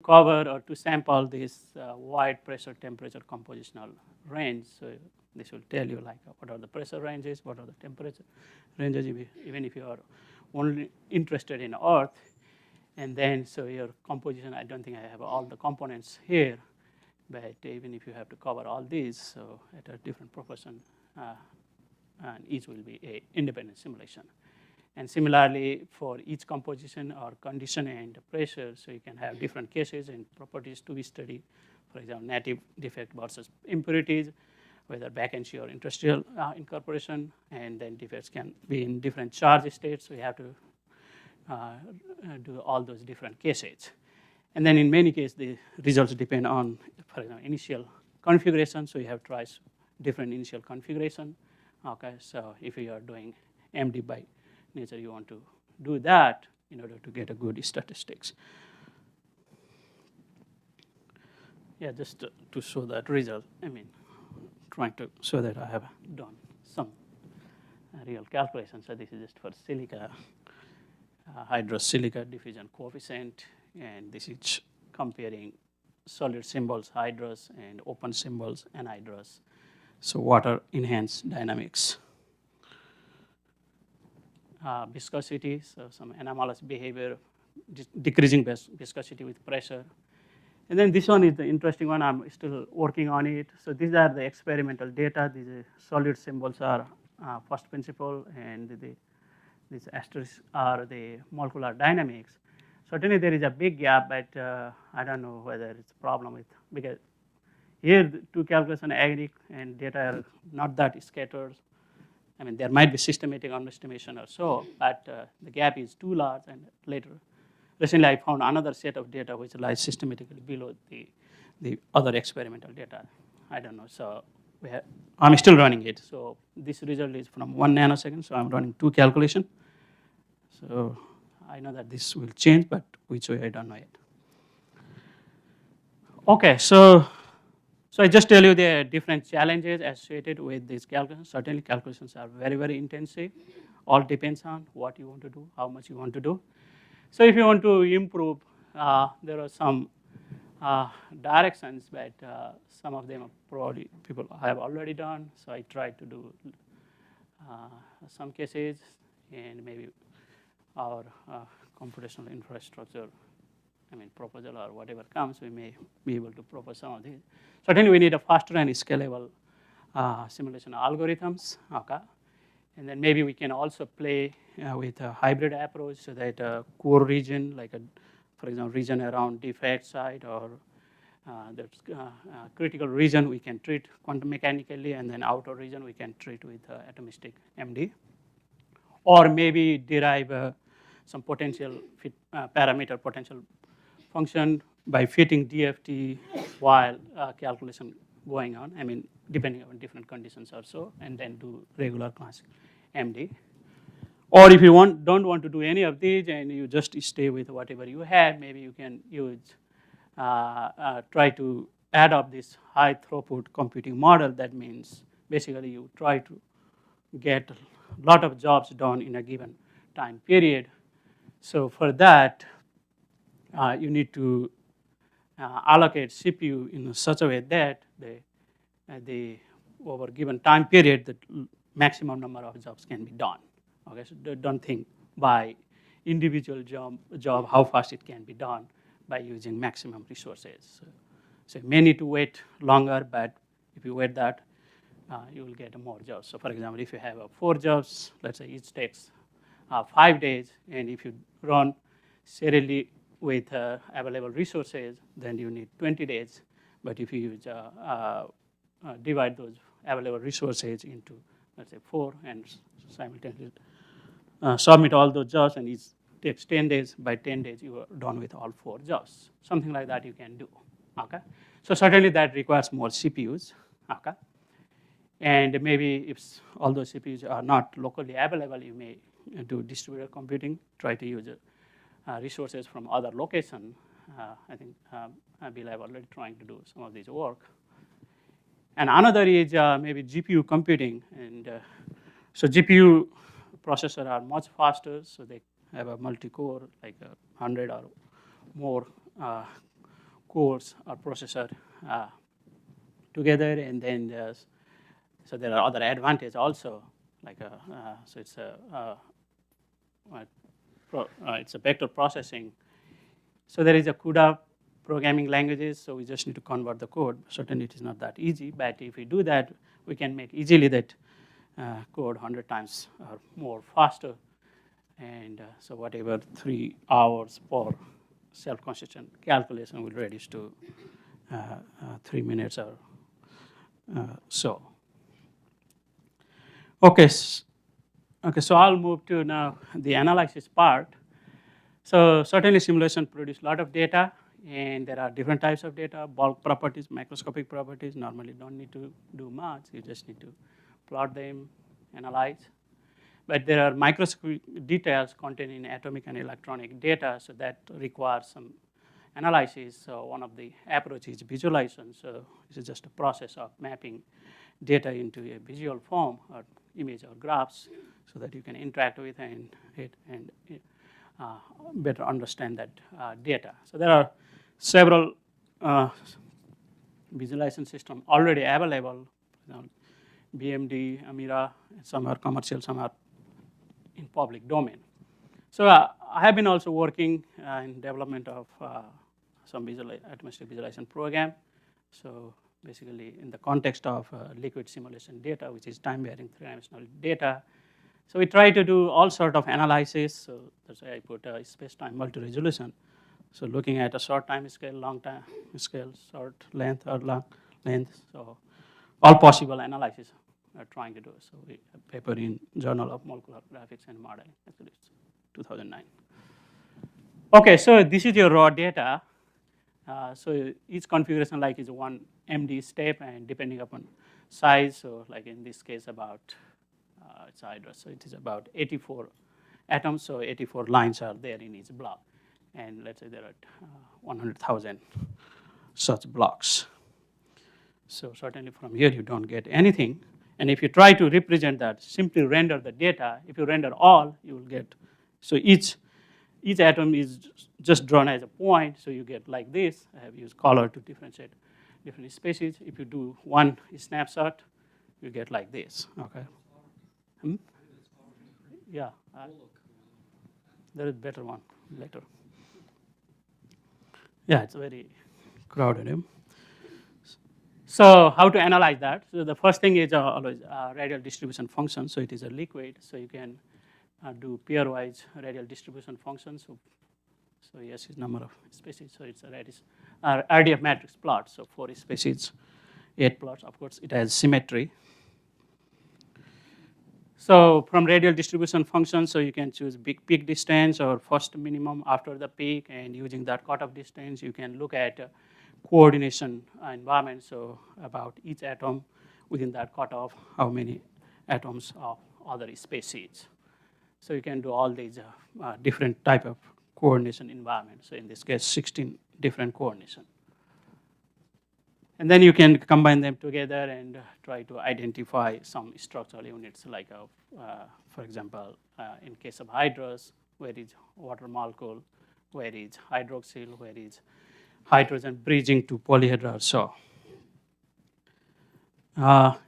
cover or to sample this wide pressure temperature compositional range. So this will tell you like what are the pressure ranges, what are the temperature ranges, even if you are only interested in Earth. And then so your composition, I don't think I have all the components here, but even if you have to cover all these, so at a different proportion, and each will be a independent simulation. And similarly, for each composition or condition and pressure, so you can have different cases and properties to be studied. For example, native defect versus impurities, whether vacancy or industrial incorporation, and then defects can be in different charge states. So you have to do all those different cases. And then in many cases, the results depend on, for example, initial configuration. So you have twice different initial configuration. Okay, so if you are doing MD by nature, you want to do that in order to get a good statistics. Yeah, just to show that result, I mean, trying to show that I have done some real calculations. So this is just for silica, hydrous silica diffusion coefficient, and this is comparing solid symbols hydrous and open symbols anhydrous. So water enhanced dynamics. Viscosity, so some anomalous behavior, decreasing viscosity with pressure. And then this one is the interesting one. I'm still working on it. So these are the experimental data. These solid symbols are first principle, and these asterisks are the molecular dynamics. Certainly there is a big gap, but I don't know whether it's a problem with, because here the two calculation aggregate and data are not that scattered. I mean, there might be systematic underestimation or so, but the gap is too large. And recently I found another set of data which lies systematically below the other experimental data. I don't know. So I'm still running it. So this result is from 1 nanosecond. So I'm running 2 calculations. So I know that this will change, but which way I don't know yet. Okay, so I just tell you the different challenges associated with these calculations. Certainly calculations are very, very intensive. All depends on what you want to do, how much you want to do. So if you want to improve, there are some directions, but some of them are probably people have already done. So I tried to do some cases, and maybe our computational infrastructure, I mean, proposal or whatever comes, we may be able to propose some of these. Certainly, we need a faster and scalable simulation algorithms. Okay, and then maybe we can also play with a hybrid approach, so that a core region, like for example, region around defect site or the critical region, we can treat quantum mechanically, and then outer region we can treat with atomistic MD, or maybe derive some potential parameter potential function by fitting DFT while calculation going on. I mean, depending on different conditions or so, and then do regular classic MD. Or if you don't want to do any of these and you just stay with whatever you have, maybe you can use try to adopt this high throughput computing model. That means basically you try to get a lot of jobs done in a given time period. So for that, you need to allocate CPU in such a way that the over given time period, the maximum number of jobs can be done. Okay, so don't think by individual job how fast it can be done by using maximum resources. So you may need to wait longer, but if you wait that, you will get more jobs. So for example, if you have 4 jobs, let's say each takes 5 days, and if you run serially with available resources, then you need 20 days. But if you use, divide those available resources into, let's say, 4 and simultaneously submit all those jobs, and it takes 10 days. By 10 days, you are done with all 4 jobs. Something like that you can do. Okay, so certainly that requires more CPUs. Okay, and maybe if all those CPUs are not locally available, you may do distributed computing. Try to use resources from other location. I think Bill have already trying to do some of this work. And another is maybe GPU computing. And so GPU processors are much faster, so they have a multi-core, like 100 or more cores or processor together, and then so there are other advantages also, like so it's a vector processing. So there is a CUDA programming languages, so we just need to convert the code. Certainly it is not that easy, but if we do that, we can make easily that code 100 times or more faster. And so whatever 3 hours per self-consistent calculation will reduce to 3 minutes or so. Okay, so I'll move to now the analysis part. So certainly simulation produce a lot of data, and there are different types of data, bulk properties, macroscopic properties. Normally don't need to do much, you just need to plot them, analyze. But there are microscopic details contained in atomic and electronic data, so that requires some analysis. So one of the approaches is visualization. So this is just a process of mapping data into a visual form or image or graphs so that you can interact with it and better understand that data. So there are several visualization systems already available. BMD, Amira, some are commercial, some are in public domain. So I have been also working in development of some atmospheric visualization program. So basically in the context of liquid simulation data, which is time-varying three-dimensional data. So we try to do all sort of analysis. So that's why I put space-time multi-resolution. So looking at a short time scale, long time scale, short length or long length. So all possible analysis we are trying to do. So we have a paper in Journal of Molecular Graphics and Modeling, actually it's 2009. Okay, so this is your raw data. So each configuration like is one MD step, and depending upon size, so like in this case about, it's Hydra, so it is about 84 atoms, so 84 lines are there in each block. And let's say there are 100,000 such blocks. So certainly from here you don't get anything. And if you try to represent that, simply render the data. If you render all, you will get, so each atom is just drawn as a point, so you get like this. I have used color to differentiate different species. If you do one snapshot, you get like this, okay? Yeah, there is a better one later. Yeah, it's very crowded. So how to analyze that? So the first thing is always radial distribution function. So it is a liquid, so you can do pairwise radial distribution function. So yes is number of species. So it's a RDF matrix plot. So 4 species, 8 plots. Of course, it has symmetry. So from radial distribution function, so you can choose big peak distance or first minimum after the peak, and using that cutoff distance, you can look at coordination environment. So about each atom within that cutoff, how many atoms of other species. So you can do all these different type of coordination environments. So in this case, 16 different coordination. And then you can combine them together and try to identify some structural units, like, for example, in case of hydrous, where is water molecule, where is hydroxyl, where is hydrogen bridging to polyhedra. So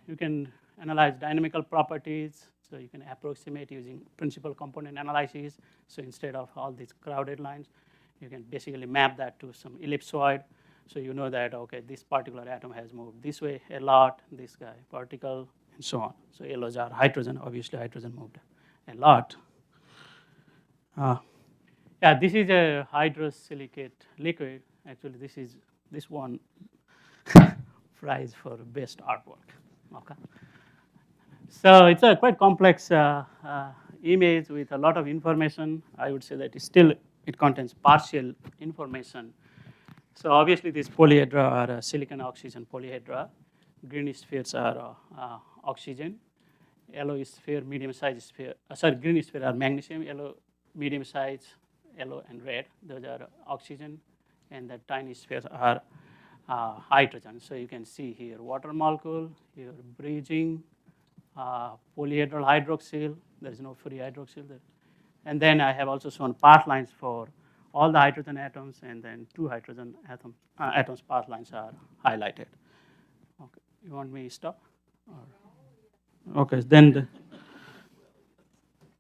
you can analyze dynamical properties. So you can approximate using principal component analysis. So instead of all these crowded lines, you can basically map that to some ellipsoid. So you know that, okay, this particular atom has moved this way a lot, this guy particle, and so on. So yellows are hydrogen. Obviously, hydrogen moved a lot. Yeah, this is a hydrous silicate liquid. Actually, this one prize for best artwork. Okay. So it's a quite complex image with a lot of information. I would say that it contains partial information. So obviously, these polyhedra are silicon oxygen polyhedra. Green spheres are oxygen. Yellow sphere, medium size sphere. Green sphere are magnesium. Yellow, medium size, yellow and red. Those are oxygen, and the tiny spheres are hydrogen. So you can see here water molecule, here bridging, polyhedral hydroxyl. There is no free hydroxyl there. And then I have also shown path lines for all the hydrogen atoms, and then two hydrogen atoms path lines are highlighted. Okay, you want me to stop? Okay, then,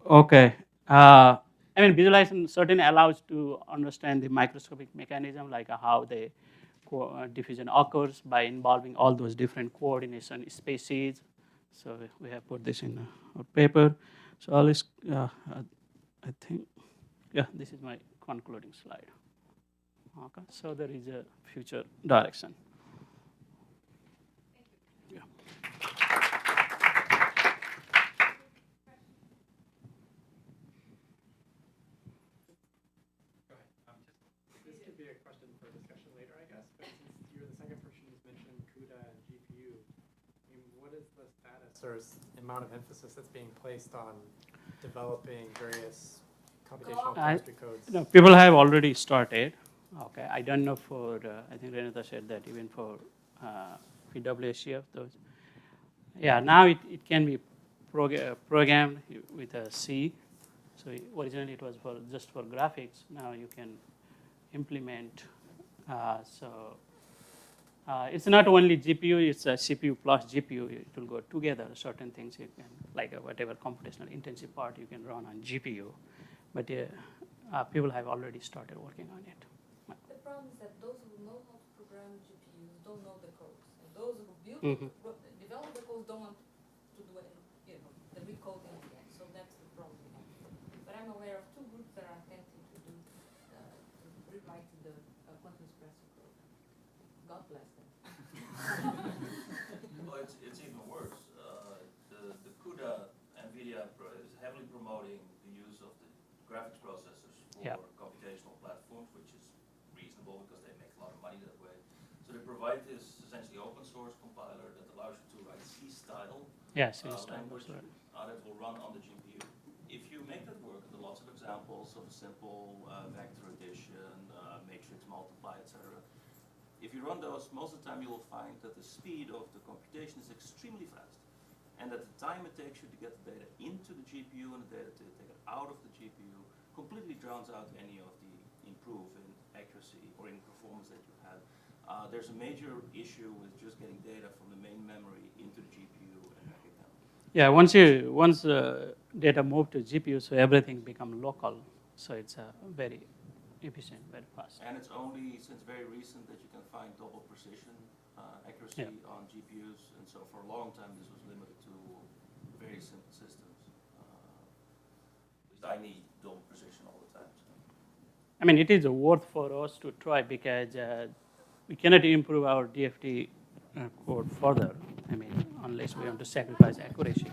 okay. I mean, visualization certainly allows to understand the microscopic mechanism, like how the diffusion occurs by involving all those different coordination species. So we have put this in our paper. So I think, yeah, this is my concluding slide. Okay, so there is a future direction. Yeah. This could be a question for discussion later, I guess, but since you're the second person who's mentioned CUDA and GPU, I mean, what is the status or amount of emphasis that's being placed on developing various computational chemistry codes? People have already started. Okay, I don't know for, I think Renata said that even for PWSCF, those. Yeah, now it can be programmed with a C. So originally it was for just for graphics. Now you can implement. It's not only GPU, it's a CPU plus GPU. It will go together. Certain things you can, like whatever computational intensive part you can run on GPU. But people have already started working on it. The problem is that those who know how to program GPUs don't know the codes. And those who develop the codes don't want to do it, the recoding again. So that's the problem. But I'm aware of two groups that are attempting to do to rewrite the quantum espresso code. God bless them. Well, it's even worse. The CUDA NVIDIA is heavily promoting the use of the graphics processors for computational platforms, which is reasonable because they make a lot of money that way. So they provide this essentially open source compiler that allows you to write C-style language that will run on the GPU. If you make that work, and there are lots of examples of a simple vector addition, matrix multiply, etc. If you run those, most of the time you will find that the speed of the computation is extremely fast, and that the time it takes you to get the data into the GPU and the data to take it out of the GPU completely drowns out any of the improve in accuracy or in performance that you had. There's a major issue with just getting data from the main memory into the GPU and back again. Yeah, once data move to GPU, so everything become local. So it's very efficient, very fast. And it's only since very recent that you can find double precision accuracy on GPUs, and so for a long time this was limited to very simple systems. At least I need double precision all the time. So. I mean, it is worth for us to try because we cannot improve our DFT code further. I mean, unless we want to sacrifice accuracy.